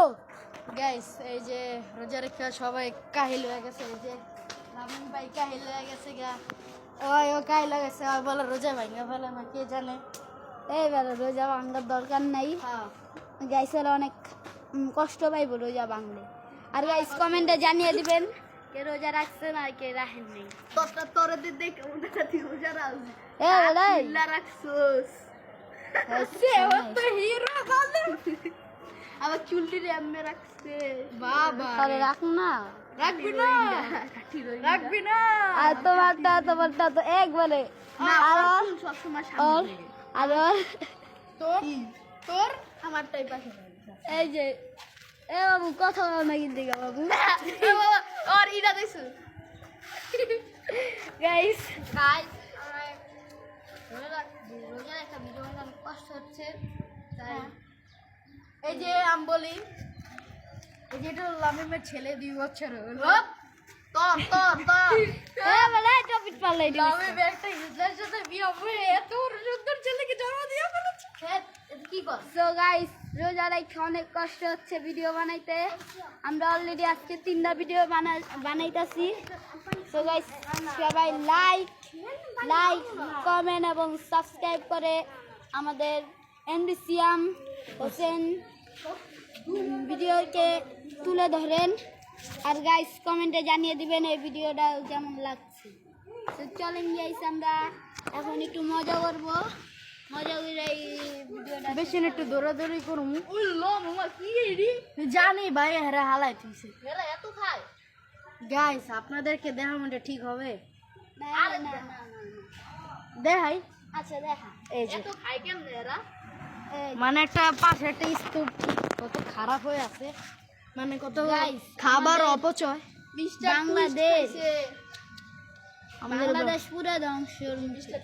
ও guys এই যে রোজা রেখে সবাই কাহিল হয়ে গেছে এই যে রামন ভাই কাহিল হয়ে গেছে গা ও কাহিল হয়ে গেছে আর বলে রোজা ভাঙা ফেলে না কে জানে এইবারে রোজা ভাঙার দরকার নাই। হ্যাঁ গাইসের অনেক কষ্ট পাইব রোজা ভাঙলে। আর গাইস কমেন্টে জানিয়ে দিবেন কে রোজা রাখছেন আর কে রাখেন নাই। তোরটা তোরে দিয়ে দেখে মনে করছি রোজা রাখছে এ ভাই আল্লাহ রাখছস সে ও তো হিরো বলে আবার চুলটি রে এমনি রাখছে বাবা আরে রাখ না, রাখবি না রাখবি না আর তোমারটা তো একবারে না আর সব সময় ওর সামনে আর তোর তোর আমারটাই পাশে এই যে এ বাবু কথা বলো না কিন্তু বাবু আর ইরা দেখছো গাইস গাইস রোজা একটা ভিডিও বানানো কষ্ট হচ্ছে তাই এই যে আমি বলি এই যে এটা লামিমের ছেলে 2 বছর হলো তোর তোর তোর এ বলে টপিক পাল্লাই দিবি। লামিম একটা ইউজার সাথে বিয়ে করে এত সুন্দর ছেলেকে জন্ম দিয়ে ফেলেছে কি কর সো গাইস রোজা রাখতে অনেক কষ্ট হচ্ছে ভিডিও বানাইতে। আমরা অলরেডি আজকে 3টা ভিডিও বানাইতাছি। সো গাইস সবাই লাইক কমেন্ট এবং সাবস্ক্রাইব করে আমাদের এমডিসিয়াম হোসেন ভিডিওকে তুলে ধরেন। আর গাইস কমেন্টে জানিয়ে দিবেন এই ভিডিওটা কেমন লাগছে। তো চলেন গাইস আমরা এখন একটু মজা করবো। মজা করে এই ভিডিওটা বেশি একটু দৌড়াদৌড়ি করুম উল্লো মামা কি এডি জানি ভাই হেরা হালাই তুইছে হেরা এত খায় গাইস আপনাদেরকে দেখা মনে ঠিক হবে না না না না দেখাই আচ্ছা দেখা এই যে এত খাই কেমনে এরা মানে একটা পাশে একটা স্তূপ কত খারাপ হয়ে আছে মানে কত Guys, খাবার আমাদের অপচয় বাংলাদেশ আমাদের বাংলাদেশ পুরো ধ্বংসের মুখে।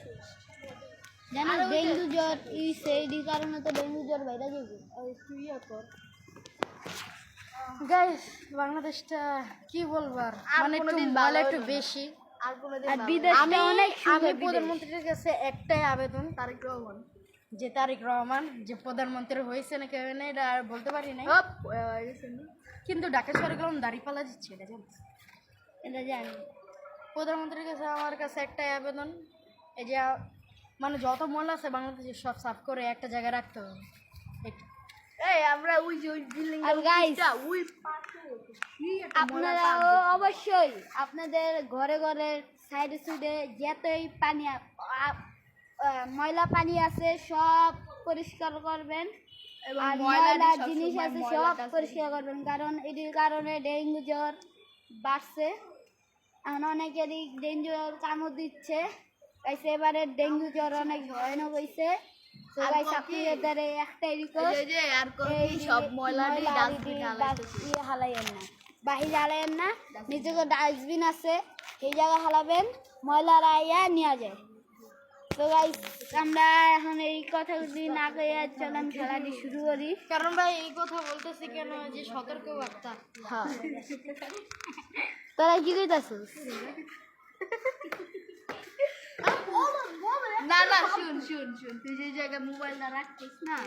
জানো ডেঙ্গু জ্বর এই কারণে তো ডেঙ্গু জ্বর বাইরে যাবে। গাইস বাংলাদেশটা কি বলবার মানে একটু ভালো একটু বেশি আর বিদেশে অনেক আমি প্রধানমন্ত্রীর কাছে একটাই আবেদন তারেক রহমান যে প্রধানমন্ত্রী হয়েছে না কেউ না এটা আর বলতে পারি না কিন্তু ঢাকা শহরে গেলাম দাঁড়িপাল্লা দিচ্ছে এটা জানিস এটা জানি। প্রধানমন্ত্রীর কাছে আমার কাছে একটাই আবেদন এই যে মানে যত ময়লা আছে বাংলাদেশে সব সাফ করে একটা জায়গায় রাখতে হবে এই আমরা ওই যে ওই বিল্ডিং আর গাইস ওই আপনারা অবশ্যই আপনাদের ঘরে ঘরে সাইডে সাইডে যতই পানি ময়লা পানি আছে সব পরিষ্কার করবেন আর ময়লা জিনিস আছে সব পরিষ্কার করবেন কারণ এটির কারণে ডেঙ্গু জ্বর বাড়ছে। এখন অনেকেরই ডেঙ্গু জ্বর কামড় দিচ্ছে তাইছে এবারে ডেঙ্গু জ্বর অনেক ভয়ানক হয়েছে। তো গাইস আপনাদের একটাই রিকোয়েস্ট এই সব ময়লা হালাইয়েন না বাহিরে হালাইয়েন না নিজেকে ডাস্টবিন আছে এই জায়গায় হালাবেন ময়লারা আইয়া নেওয়া যায়। তো গাইস আমরা এখন এই কথাগুলি না কইয়া চলেন খেলাটি শুরু করি কারণ ভাই এই কথা বলতেছি কেন যে সতর্ক বার্তা হ্যাঁ তোরা কি কইতাছিস না না শুন শুন শুন তুই যে জায়গায় মোবাইলটা রাখছিস না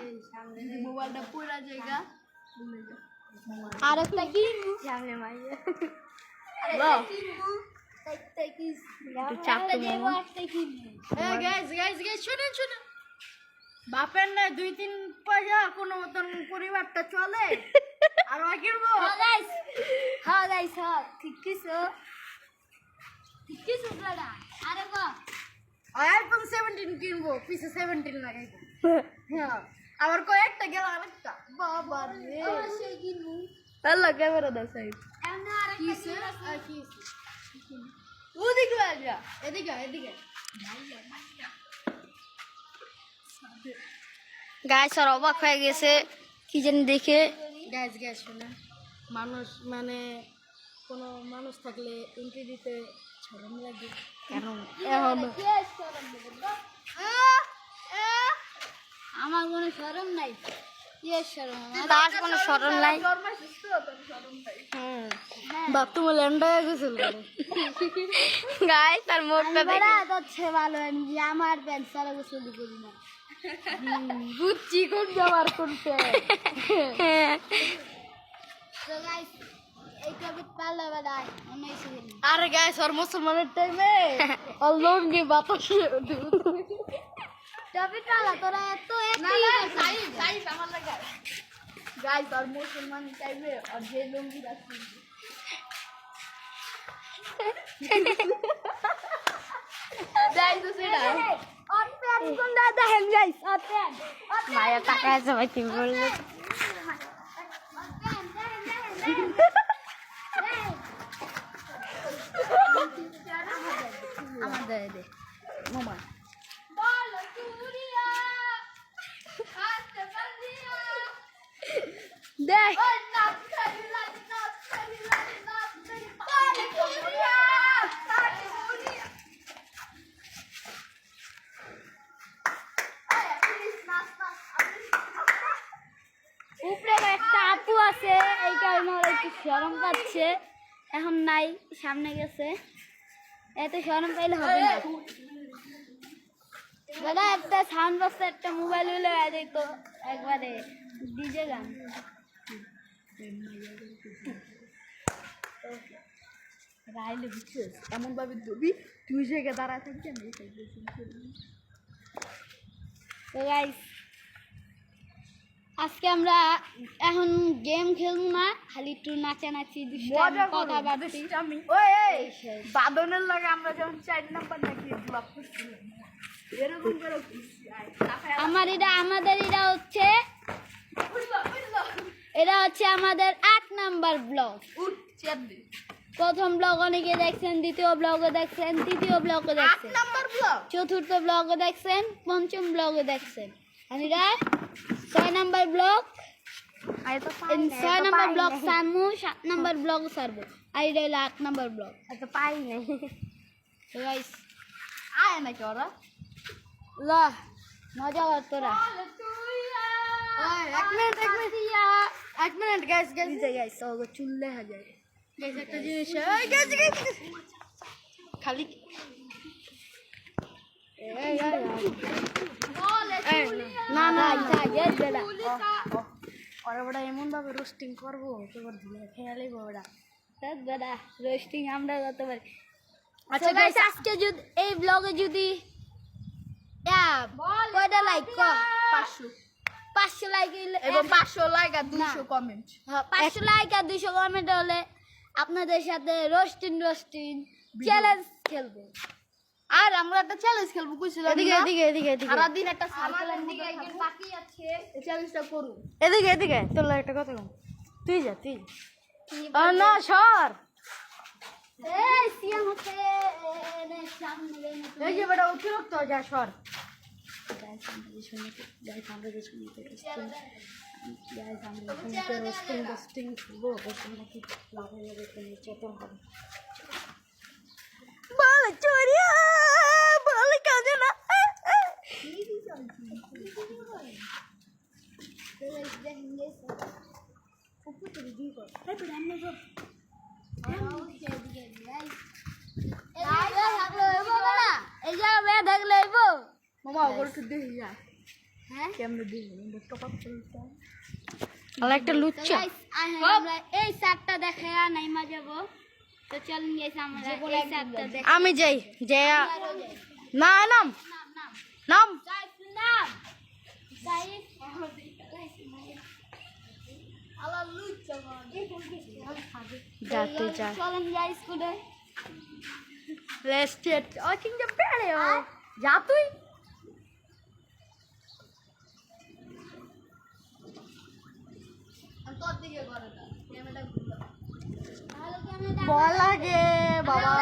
মোবাইলটা পুরা জায়গা আর একটা কি সামনে মাইয়া শুনেন শুনেন বাপের না 2-3 পয়সা কোনো মতন পরিবারটা চলে আর কিনবো হ্যাঁ গাইস হ্যাঁ ঠিক কিছু দাদা আরে গো আইফোন 17 কিনবো পিছে 17 লাগাই হ্যাঁ আবার কয়েকটা গেল আরেকটা বাবা রে সেই কিনু আল্লাহ ক্যামেরা দাও সাইড এমন আরেকটা ওদিকে আজা এদিকে এদিকে গাইস আর অবাক হয়ে গেছে কি জানি দেখে। গ্যাস শুনে মানুষ মানে কোনো মানুষ থাকলে এন্ট্রি দিতে শরম লাগে কারণ এখন আমার কোনো শরম নাই কি শরম তার কোনো শরম নাই বাপ তুমি ল্যান্ডা হয়ে গেছিল গাইস তার মুখটা বড় আদত ছে ভালো আমি যে আমার প্যান্ট সারা গোসল করি না বুঝছি কোন ব্যবহার করতে। তো গাইস এই টপিক পারলে বাদাই অন্য কিছু বলি আরে গাইস আর মুসলমানের টাইমে অলঙ্গি বাতাসে টপিক পারলা তোরা এত না না সাইজ আমার লাগা গাইস আর মুসলমান টাইমে আর যে লুঙ্গি রাখছি গাইস সেটা আর প্যান কোন দাদা হেন গাইস আর প্যান মায়া টাকা আছে ভাই তুমি বললে আমার দে দে মামা বলো চুরিয়া হাতে পালিয়া দেখ ওই নাচ করিলা নাচ করিলা নাচ করিলা বলো চুরিয়া হাতে চুরিয়া আয় প্লিজ নাচ নাচ উপরে একটা আপু আছে এই কারণে ওর একটু শরম পাচ্ছে এখন নাই সামনে গেছে এত শরম পাইলে হবে না দাদা একটা সাউন্ড বক্স একটা মোবাইল হলে তো একবারে ডিজে গান রাইলে বুঝছিস এমন ভাবে দবি তুই জায়গা দাঁড়ায় থাকবি আমি তো গাইস আজকে আমরা এখন গেম খেলবো না খালি একটু নাচানাচি কথাবার্তা আমি ওই এই বাদনের লাগে আমরা যখন 4 নাম্বার নাকি ব্লক করছিলাম এরকম করে আমাদের এটা হচ্ছে আমাদের 8 নাম্বার ব্লগ প্রথম ব্লগ অনেকে দেখছেন দ্বিতীয় ব্লগও দেখছেন তৃতীয় ব্লগও দেখছেন নাম্বার ব্লক চতুর্থ ব্লগও দেখছেন পঞ্চম ব্লগও দেখছেন আর এটা 6 নাম্বার ব্লগ 6 নাম্বার ব্লগ সারমু 7 নাম্বার ব্লগ সারবো আর এটা হলো 8 নাম্বার ব্লগ এত পাই নাই তো গাইস আয় নাকি ওরা ল মজা কর তোরা ওই এক মিনিট গাইস গাইস ওগো চুল দেখা যায় গাইস একটা জিনিস ওই গাইস খালি না না এটা গেট বেলা ওরা বড় এমন ভাবে রোস্টিং করবো তোর ধুলে খেয়ালই বড়া তার বেলা রোস্টিং আমরা করতে পারি আচ্ছা আচ্ছা গাইস আজকে যদি এই ব্লগে যদি কয়টা লাইক 500 500 লাইক এবং 500 লাইক আর 200 কমেন্ট 500 লাইক আর 200 কমেন্ট হলে আপনাদের সাথে রোস্টিং চ্যালেঞ্জ খেলবো আর আমরা একটা চ্যালেঞ্জ খেলবো কইছিলাম এদিকে সারা দিন একটা সার্কেলের দিকে একজন বাকি আছে এই চ্যালেঞ্জটা করু এদিকে তোর লাগে একটা কথা কম তুই যা না সর এই সিয়াম হচ্ছে সামনে এই যে বড় অতিরিক্ত যা সর রোস্টিং করবো নাকি লাভ হয়ে যাবে চেতন হবে বল চোরিয়া বল কাজে না মামা ওগুলো একটু দেখি যা হ্যাঁ কেমনে দেখি টপ আপ করতে আর একটা লুচ্চা আমরা এই চারটা দেখে নাইমা যাব তো চলুন গেছে আমরা এই চারটা দেখ আমি যাই জয়া না নাম নাম নাম গাইস আলা লুচ্চা যাতে যা চলুন গাইস কুদে রেস্টেড ও কিংবা বেড়ে ও যা তুই তোর দিকে করে না ক্যামেরা ঘুরলো তাহলে ক্যামেরা বল লাগে বাবা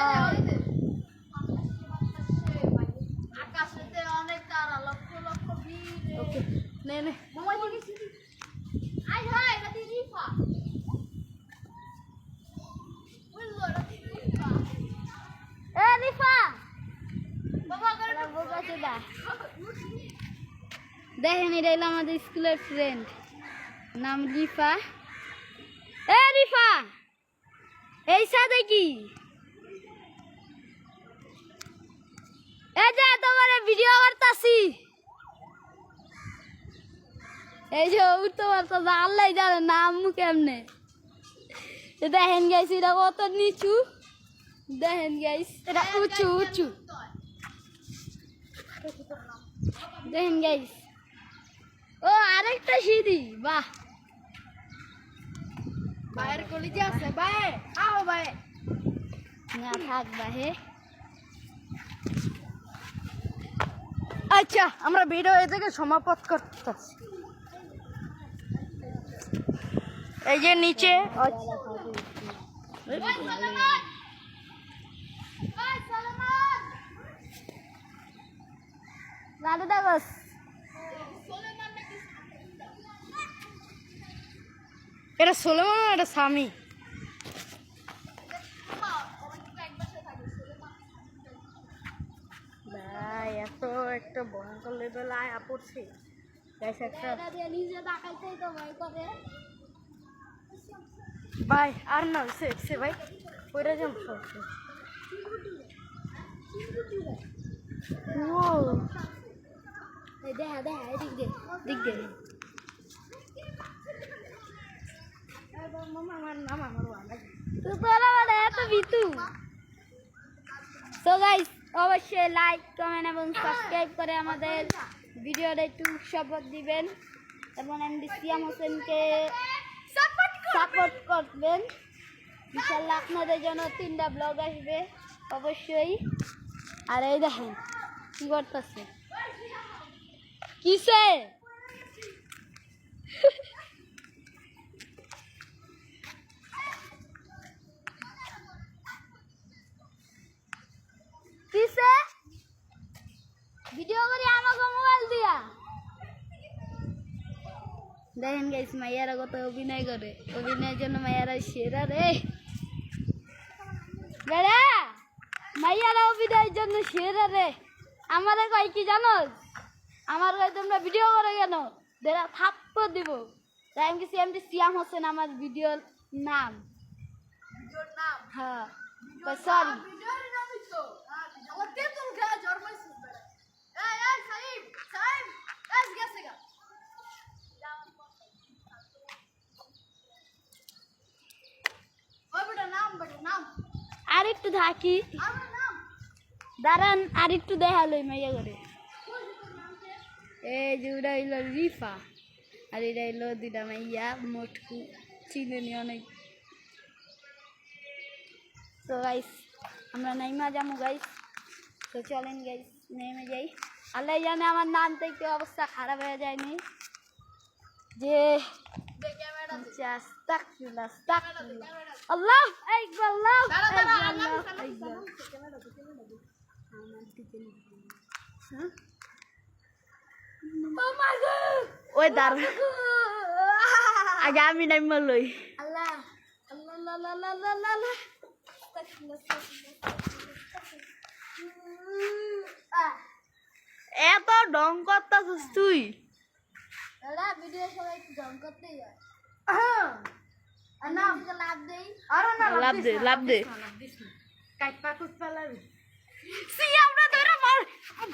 আকাশেতে অনেক তারা লক্ষ লক্ষ ভিড় ওকে নে নে মামা দিকে আই হাই এটা রিফা বললো এটা রিফা এ রিফা বাবা করে বলছে দা দেখেন এটা হলো আমাদের স্কুলের ফ্রেন্ড নাম রিফা এ রিফা এই সাথে কি এই যে তোমার ভিডিও করতাছি এই যে উঠতে পারতো না, আল্লাহ জানে নাম কেমনে। দেখেন গাইস এটা কত নিচু, দেখেন গাইস এটা উঁচু উঁচু, দেখেন গাইস। ও আরেকটা সিঁড়ি, বাহ। ভাইয়ের কলিজে আছে ভাই, আও ভাই। না থাক বাহে। আচ্ছা আমরা ভিডিও এ থেকে সমাপ্ত করতেছি। এই যে নিচে লাডু দাগস এটা সোলেমান, এটা স্বামী। ভাই এত একটা ভয়ঙ্কর লেভেল আয়া পড়ছে গাইস একটা। নিজে দেখাইতেই তো ভয় করে। ভাই আর না সে ভাই ওইটা যেন সরছে। ও দেখা দেখা এদিক দে, দিক দে। আমার নাম আমার ওয়ালা। তো তোরা মানে এত ভিতু। সো গাইস অবশ্যই লাইক কমেন্ট এবং সাবস্ক্রাইব করে আমাদের ভিডিওটা একটু সাপোর্ট দিবেন এবং এমডি সিয়াম হোসেনকে সাপোর্ট করবেন। ইনশাল্লাহ আপনাদের জন্য 3টা ব্লগ আসবে অবশ্যই। আর এই দেখেন কি করতেছে, কিসে কিসে ভিডিও করি আমাকে মোবাইল দিয়া। দেখেন গাইস মাইয়ারা কত অভিনয় করে, অভিনয়ের জন্য মাইয়ারা সেরা রে। বেড়া মাইয়ারা অভিনয়ের জন্য সেরা রে। আমারে কয় কি জানো, আমার কয় তোমরা ভিডিও করে কেন, বেড়া থাপ্পড় দিব। তাই আমি কিছু এমডি সিয়াম হোসেন আমার ভিডিওর নাম। হ্যাঁ সরি আর একটু থাকি, দাঁড়ান আর একটু দেখালো মাইয়া করে। এই যে ওটা হইলো রিফা আর এটা হইলো 2টা মাইয়া, মোটকু চিনেনি অনেক। তো গাইস আমরা নাইমা যাবো গাইস, তো চলেন গাইস নেমে যাই। আল্লাহ জানে আমার নাম থেকে অবস্থা খারাপ হয়ে যায়নি যে আল্লাহ আল্লাহ ওই দাঁড় আগে আমি নাইমা লই। আল্লাহ আল্লাহ আল্লাহ আল্লাহ আল্লাহ এত ঢং করতাছিস তুই। এরা ভিডিও সবাই ঢং করতেই যায়। না লাভ দেই, আরে না লাভ দে লাভ দে কাট পা কুট পালাবি সি আমরা ধরে মার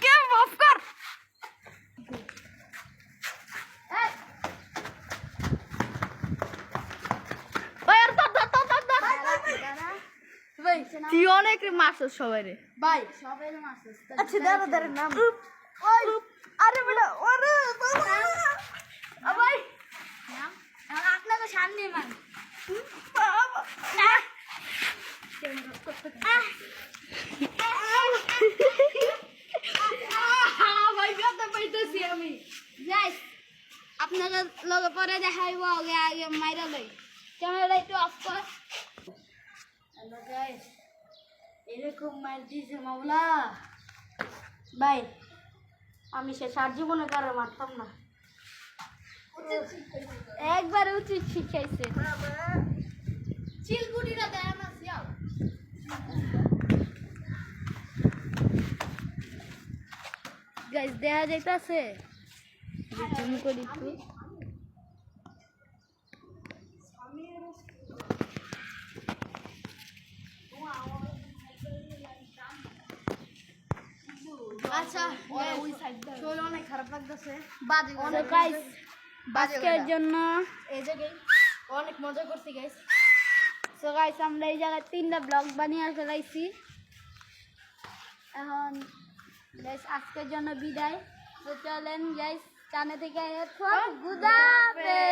গেম অফ কর। এই ভাই আর তো ভাই তুই অনেক মারছস সবাই রে ভাই। সবাই মারছিস। আচ্ছা দাঁড়া দাঁড়া নাম ওই আরে বেটা ওরে ভাই নাম আপনাকে সামনে মান ভাই ব্যথা পাইতেছি আমি। গাইস আপনাদের লগে পরে দেখাইবো, আগে আগে মাইরা লই। ক্যামেরাটা একটু অফ কর। হ্যালো গাইস, এরকম মার দিছে মাওলা ভাই, আমি সে সার জীবনে কারো মারতাম না। একবার উচিত শিখাইছে। চিলগুড়িটা দেয় না সিয়াও। গাইস দেখা যাইতাছে, জুম করি একটু। আচ্ছা ওই সাইড শরীর অনেক খারাপ লাগতেছে। So guys আজকের জন্য এই জায়গায় অনেক মজা করছি গাইস। সো গাইস আমরা এই জায়গায় 3টা ব্লগ বানিয়ে ফেলাইছি। এখন গাইস আজকের জন্য বিদায়। তো চলেন গাইস, কানে থেকে হেডফোন গুদাবে।